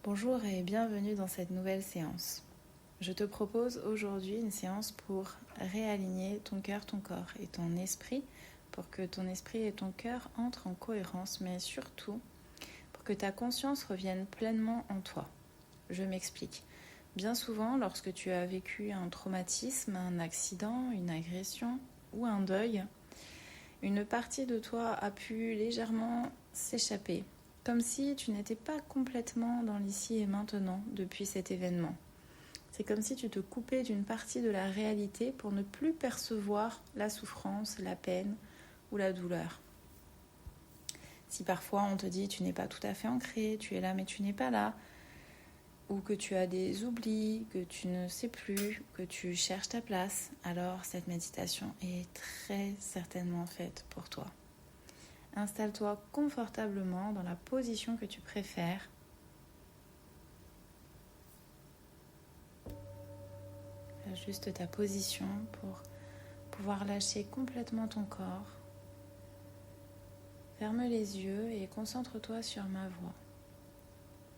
Bonjour et bienvenue dans cette nouvelle séance. Je te propose aujourd'hui une séance pour réaligner ton cœur, ton corps et ton esprit, pour que ton esprit et ton cœur entrent en cohérence, mais surtout pour que ta conscience revienne pleinement en toi. Je m'explique. Bien souvent, lorsque tu as vécu un traumatisme, un accident, une agression ou un deuil, une partie de toi a pu légèrement s'échapper, comme si tu n'étais pas complètement dans l'ici et maintenant depuis cet événement. C'est comme si tu te coupais d'une partie de la réalité pour ne plus percevoir la souffrance, la peine ou la douleur. Si parfois on te dit tu n'es pas tout à fait ancré, tu es là mais tu n'es pas là, ou que tu as des oublis, que tu ne sais plus, que tu cherches ta place, alors cette méditation est très certainement faite pour toi. Installe-toi confortablement dans la position que tu préfères. Ajuste ta position pour pouvoir lâcher complètement ton corps. Ferme les yeux et concentre-toi sur ma voix.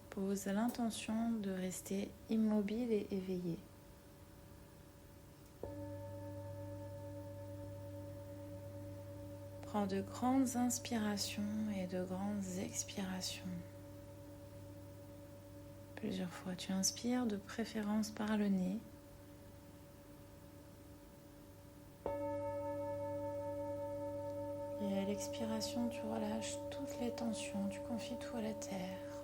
Pose l'intention de rester immobile et éveillé. Prends de grandes inspirations et de grandes expirations. Plusieurs fois, tu inspires, de préférence par le nez. Et à l'expiration, tu relâches toutes les tensions, tu confies tout à la terre.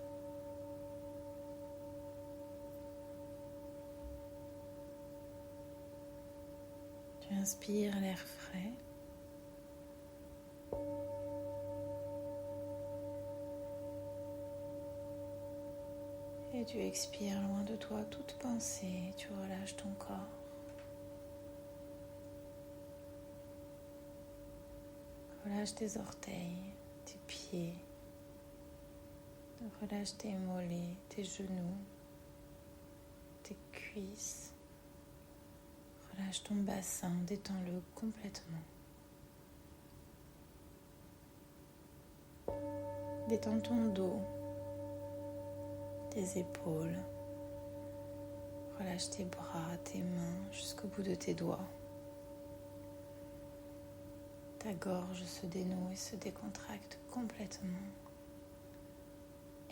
Tu inspires l'air frais. Et tu expires loin de toi toute pensée, tu relâches ton corps. Relâche tes orteils, tes pieds. Relâche tes mollets, tes genoux, tes cuisses. Relâche ton bassin, détends-le complètement. Détends ton dos, tes épaules. Relâche tes bras, tes mains jusqu'au bout de tes doigts. Ta gorge se dénoue et se décontracte complètement.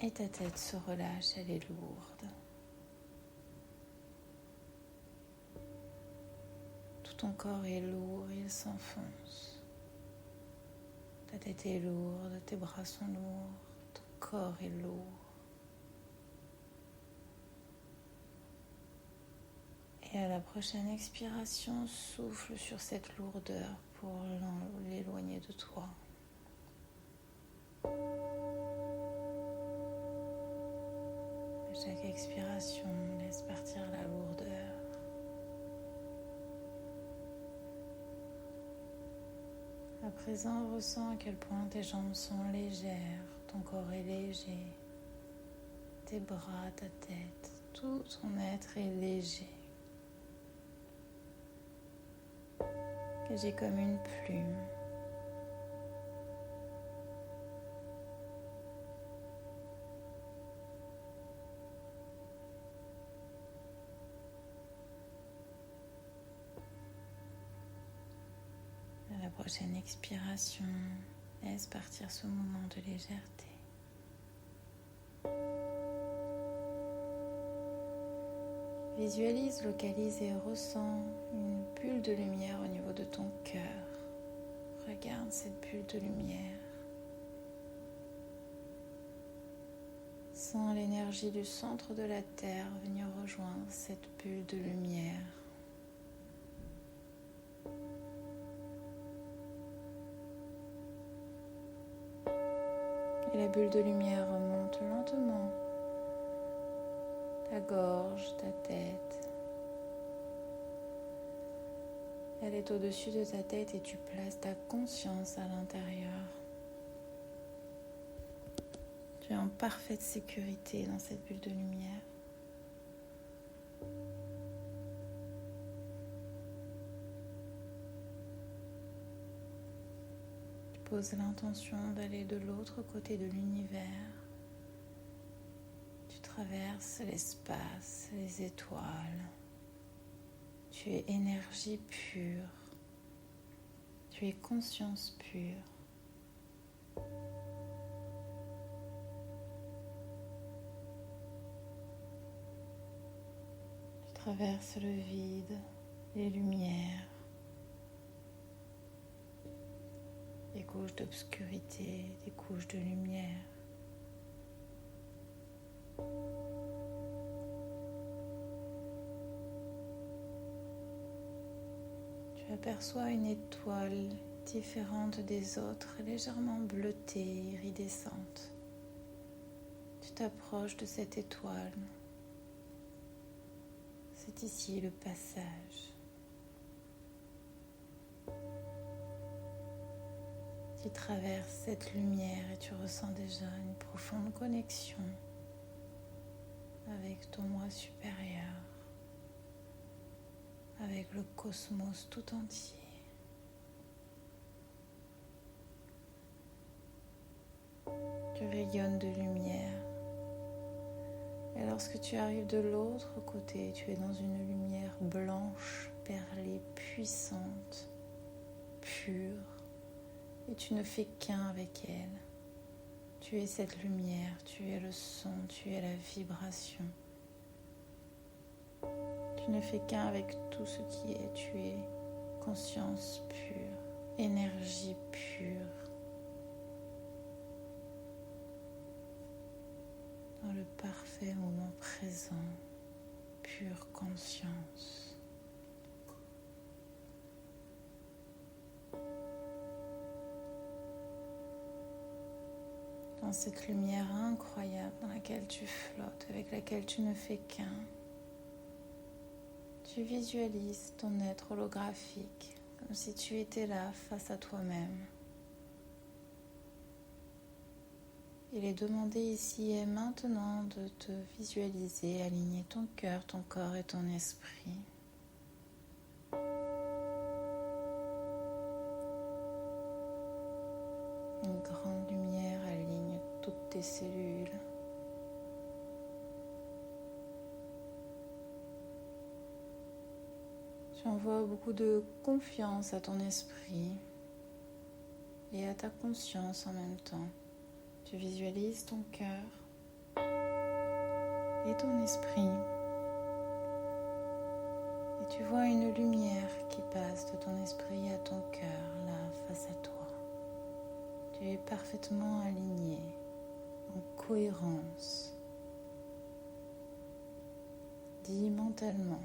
Et ta tête se relâche, elle est lourde. Tout ton corps est lourd, il s'enfonce. Ta tête est lourde, tes bras sont lourds, ton corps est lourd. Et à la prochaine expiration, souffle sur cette lourdeur pour l'éloigner de toi. À chaque expiration, laisse partir la lourdeur. À présent, ressens à quel point tes jambes sont légères, ton corps est léger, tes bras, ta tête, tout ton être est léger. Léger comme une plume. À la prochaine expiration, laisse partir ce moment de légèreté. Visualise, localise et ressens une bulle de lumière au niveau de ton cœur. Regarde cette bulle de lumière. Sens l'énergie du centre de la Terre venir rejoindre cette bulle de lumière. Et la bulle de lumière remonte lentement. Ta gorge, ta tête. Elle est au-dessus de ta tête et tu places ta conscience à l'intérieur. Tu es en parfaite sécurité dans cette bulle de lumière. Tu poses l'intention d'aller de l'autre côté de l'univers. traverses l'espace, les étoiles. Tu es énergie pure. Tu es conscience pure. Tu traverses le vide, les lumières, des couches d'obscurité, des couches de lumière. Tu aperçois une étoile différente des autres, légèrement bleutée, iridescente. Tu t'approches de cette étoile. C'est ici le passage. Tu traverses cette lumière et tu ressens déjà une profonde connexion avec ton moi supérieur, avec le cosmos tout entier. Tu rayonnes de lumière. Et lorsque tu arrives de l'autre côté, tu es dans une lumière blanche, perlée, puissante, pure. Et tu ne fais qu'un avec elle. Tu es cette lumière, tu es le son, tu es la vibration. Tu ne fais qu'un avec tout ce qui est. Tu es conscience pure, énergie pure. Dans le parfait moment présent, pure conscience. Dans cette lumière incroyable dans laquelle tu flottes, avec laquelle tu ne fais qu'un, tu visualises ton être holographique, comme si tu étais là face à toi-même. Il est demandé ici et maintenant de te visualiser, aligner ton cœur, ton corps et ton esprit. Une grande lumière aligne toutes tes cellules. Tu envoies beaucoup de confiance à ton esprit et à ta conscience en même temps. Tu visualises ton cœur et ton esprit. Et tu vois une lumière qui passe de ton esprit à ton cœur, là, face à toi. Tu es parfaitement aligné, en cohérence. Dis mentalement.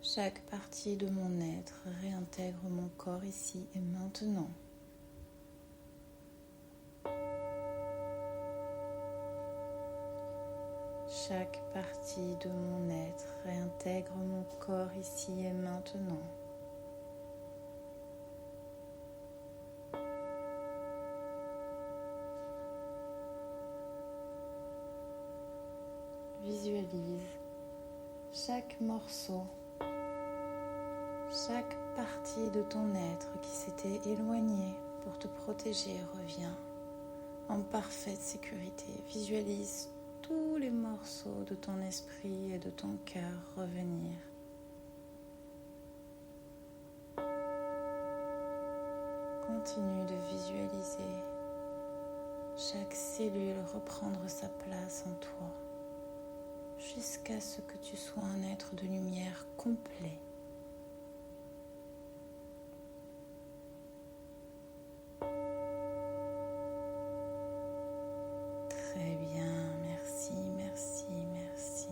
Chaque partie de mon être réintègre mon corps ici et maintenant. Chaque partie de mon être réintègre mon corps ici et maintenant. Visualise chaque morceau, chaque partie de ton être qui s'était éloignée pour te protéger revient en parfaite sécurité. Visualise tous les morceaux de ton esprit et de ton cœur revenir. Continue de visualiser chaque cellule reprendre sa place en toi jusqu'à ce que tu sois un être de lumière complet. Très bien, merci, merci, merci.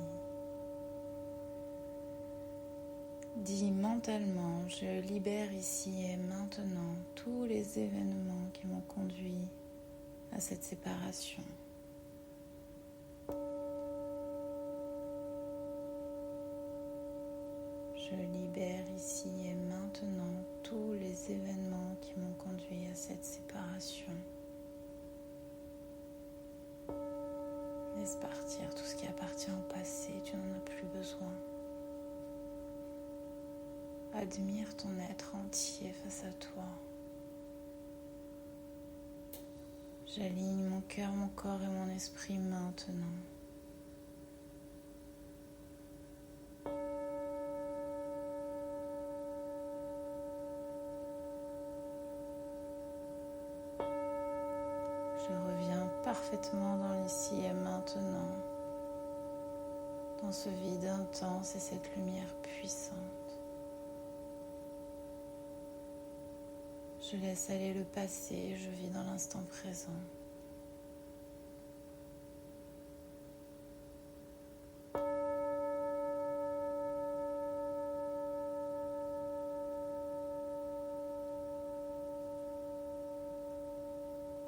Dis mentalement, je libère ici et maintenant tous les événements qui m'ont conduit à cette séparation. Je libère ici et maintenant tous les événements qui m'ont conduit à cette séparation. Laisse partir tout ce qui appartient au passé, tu n'en as plus besoin. Admire ton être entier face à toi. J'aligne mon cœur, mon corps et mon esprit maintenant. Je reviens parfaitement dans l'ici et maintenant, dans ce vide intense et cette lumière puissante. Je laisse aller le passé et je vis dans l'instant présent.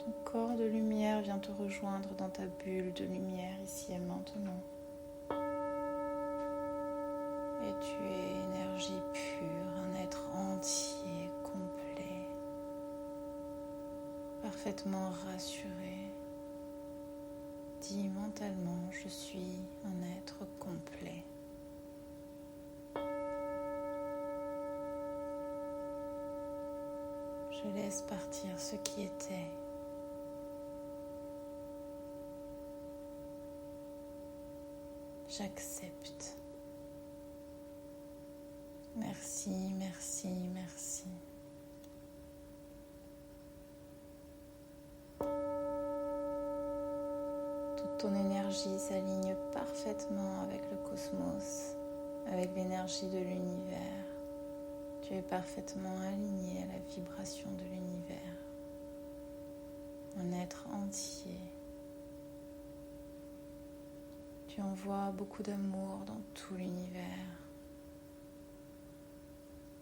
Ton corps de lumière vient te rejoindre dans ta bulle de lumière ici et maintenant. Et tu es énergie pure, un être entier, complet, parfaitement rassuré. Dis mentalement, je suis un être complet. Je laisse partir ce qui était. J'accepte. Merci, merci, merci. Toute ton énergie s'aligne parfaitement avec le cosmos, avec l'énergie de l'univers. Tu es parfaitement aligné à la vibration de l'univers. Un être entier. Tu envoies beaucoup d'amour dans tout l'univers.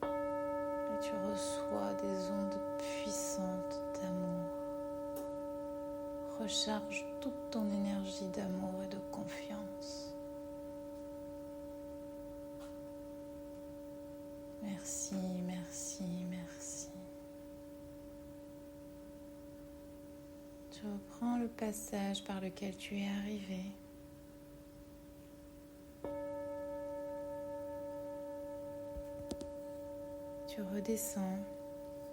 Et tu reçois des ondes puissantes d'amour. Recharge toute ton énergie d'amour et de confiance. Merci, merci, merci. Tu reprends le passage par lequel tu es arrivé. Tu redescends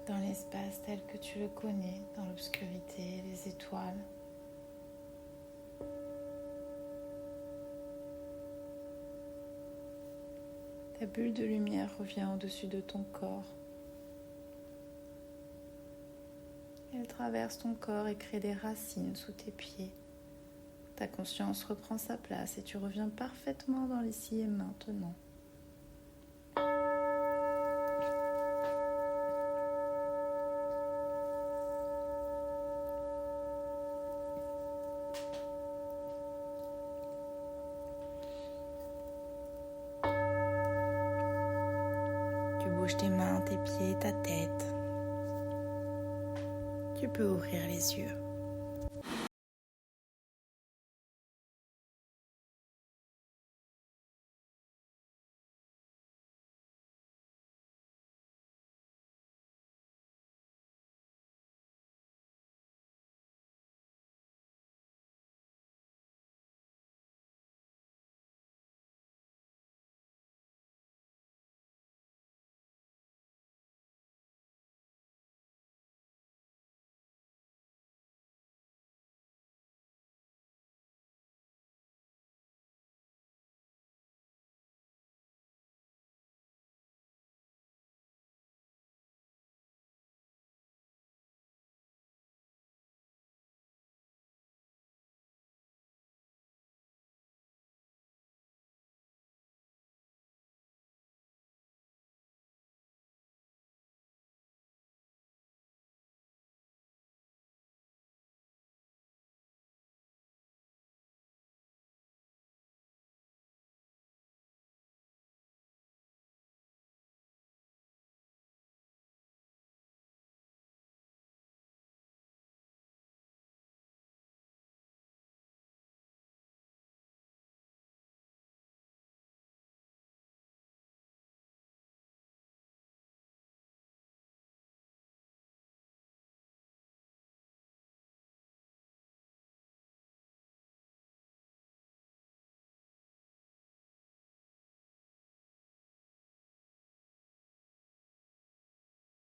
dans l'espace tel que tu le connais, dans l'obscurité, les étoiles. Ta bulle de lumière revient au-dessus de ton corps. Elle traverse ton corps et crée des racines sous tes pieds. Ta conscience reprend sa place et tu reviens parfaitement dans l'ici et maintenant. Tu bouges tes mains, tes pieds, ta tête. Tu peux ouvrir les yeux.